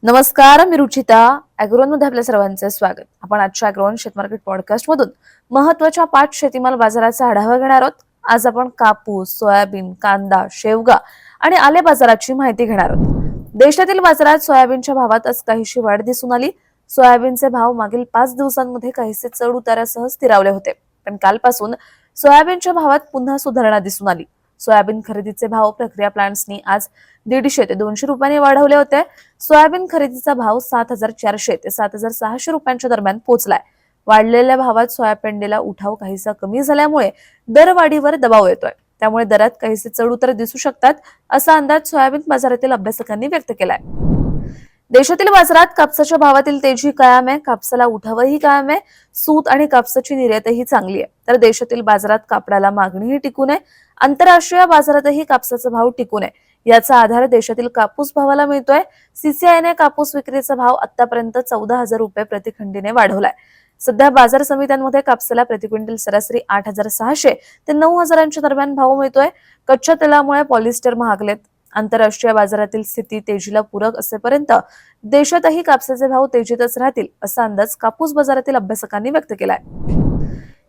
नमस्कार, मी रुचिता. मध्ये आपल्या सर्वांचे स्वागत. आपण आजच्या अॅग्रोवन शेतमार्केट पॉडकास्ट मधून महत्त्वाच्या 5 शेतीमाल बाजाराचा आढावा घेणार आहोत. आज आपण कापूस, सोयाबीन, कांदा, शेवगा आणि आले बाजाराची माहिती घेणार आहोत. देशातील बाजारात सोयाबीनच्या भावात आज काहीशी वाढ दिसून आली. सोयाबीनचे भाव मागील 5 दिवसांमध्ये काहीसे चढ उतारासह स्थिरावले होते, पण कालपासून सोयाबीनच्या भावात पुन्हा सुधारणा दिसून आली. सोयाबीन खरेदीचे भाव प्रक्रिया प्लांट्सनी आज 150 ते 200 रुपयांनी वाढवले होते. सोयाबीन खरेदीचा भाव 7,400 ते 7,600 रुपयांच्या दरम्यान पोहोचलाय. वाढलेल्या भावात सोयाबीनला उठाव काहीसा कमी झाल्यामुळे दरवाढीवर दबाव येतोय. त्यामुळे दरात काहीसे चढ उतार दिसू शकतात, असा अंदाज सोयाबीन बाजारातील अभ्यासकांनी व्यक्त केलाय. देशातील बाजारात कापसाच्या भावातील तेजी कायम आहे. कापसाला उठावही कायम आहे. सूत आणि कापसाची निर्यातही चांगली आहे. तर देशातील बाजारात कापडाला मागणीही टिकून आहे. आंतरराष्ट्रीय बाजारातही कापसाचा भाव टिकून आहे. याचा आधार देशातील कापूस भावाला मिळतोय. सीसीआयने कापूस विक्रीचा भाव आतापर्यंत 14,000 रुपये प्रतिखंडीने वाढवलाय. सध्या बाजार समित्यांमध्ये कापसाला प्रति क्विंटल सरासरी 8,600 ते 9,000 दरम्यान भाव मिळतोय. कच्च्या तेलामुळे पॉलिस्टर महागलेत. आंतरराष्ट्रीय बाजारातील स्थिती तेजीला पूरक असेपर्यंत देशातही कापसाचे भाव तेजीतच राहतील, असा अंदाज कापूस बाजारातील अभ्यासकांनी व्यक्त केलाय.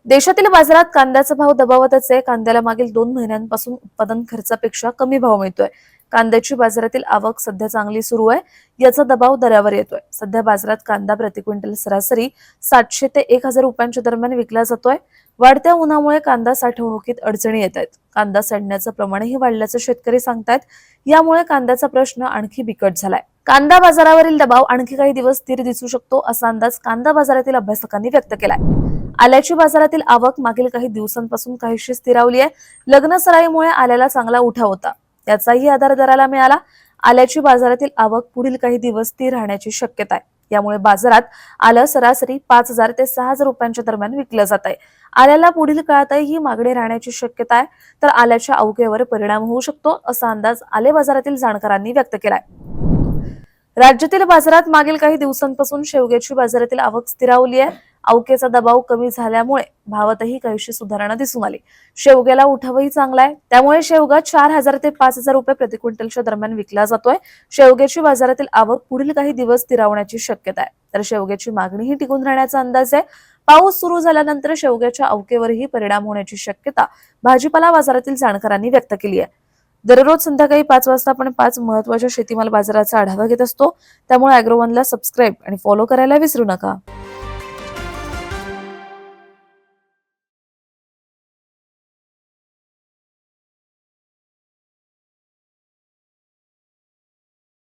देशातील बाजारात कांद्याचा भाव दबावतच आहे. कांद्याला मागील 2 महिन्यांपासून उत्पादन खर्चापेक्षा कमी भाव मिळतोय. कांद्याची बाजारातील आवक सध्या चांगली सुरू आहे. याचा दबाव दरावर येतोय. सध्या बाजारात कांदा प्रति क्विंटल सरासरी 700 ते 1,000 रुपयांच्या दरम्यान विकला जातोय. वाढत्या उन्हामुळे कांदा साठवणुकीत अडचणी येत आहेत. कांदा सडण्याचं प्रमाणही वाढल्याचं शेतकरी सांगतायत. यामुळे कांद्याचा प्रश्न आणखी बिकट झालाय. कांदा बाजारावरील दबाव आणखी काही दिवस स्थिर दिसू शकतो, असा अंदाज कांदा बाजारातील अभ्यासकांनी व्यक्त केलाय. आल्याची बाजारातील आवक मागील काही दिवसांपासून काहीशी स्थिरावली आहे. लग्न सराईमुळे आल्याला चांगला उठाव होता. याचाही आधार दराला मिळाला. आल्याची बाजारातील आवक पुढील काही दिवस स्थिर राहण्याची शक्यता आहे. यामुळे बाजारात आलं सरासरी 5,000 ते 6,000 रुपयांच्या दरम्यान विकलं जात आहे. आल्याला पुढील काळातही ही मागणी राहण्याची शक्यता आहे. तर आल्याच्या अवकेवर परिणाम होऊ शकतो, असा अंदाज आले बाजारातील जाणकारांनी व्यक्त केलाय. राज्यातील बाजारात मागील काही दिवसांपासून शेवग्याची बाजारातील आवक स्थिरावली आहे. अवकेचा दबाव कमी झाल्यामुळे भावातही काहीशी सुधारणा दिसून आली. शेवग्याला उठावही चांगला आहे. त्यामुळे शेवगा 4,000 ते 5,000 रुपये प्रति क्विंटलच्या दरम्यान विकला जातोय. शेवग्याची बाजारातील आवक पुढील काही दिवस स्थिरावण्याची शक्यता आहे. तर शेवग्याची मागणीही टिकून राहण्याचा अंदाज आहे. पाऊस सुरू झाल्यानंतर शेवग्याच्या अवकेवरही परिणाम होण्याची शक्यता भाजीपाला बाजारातील जाणकारांनी व्यक्त केली आहे. दररोज संध्याकाळी 5 वाजता आपण 5 महत्त्वाच्या शेतीमाल बाजाराचा आढावा घेत असतो. त्यामुळे अॅग्रोवनला सबस्क्राईब आणि फॉलो करायला विसरू नका.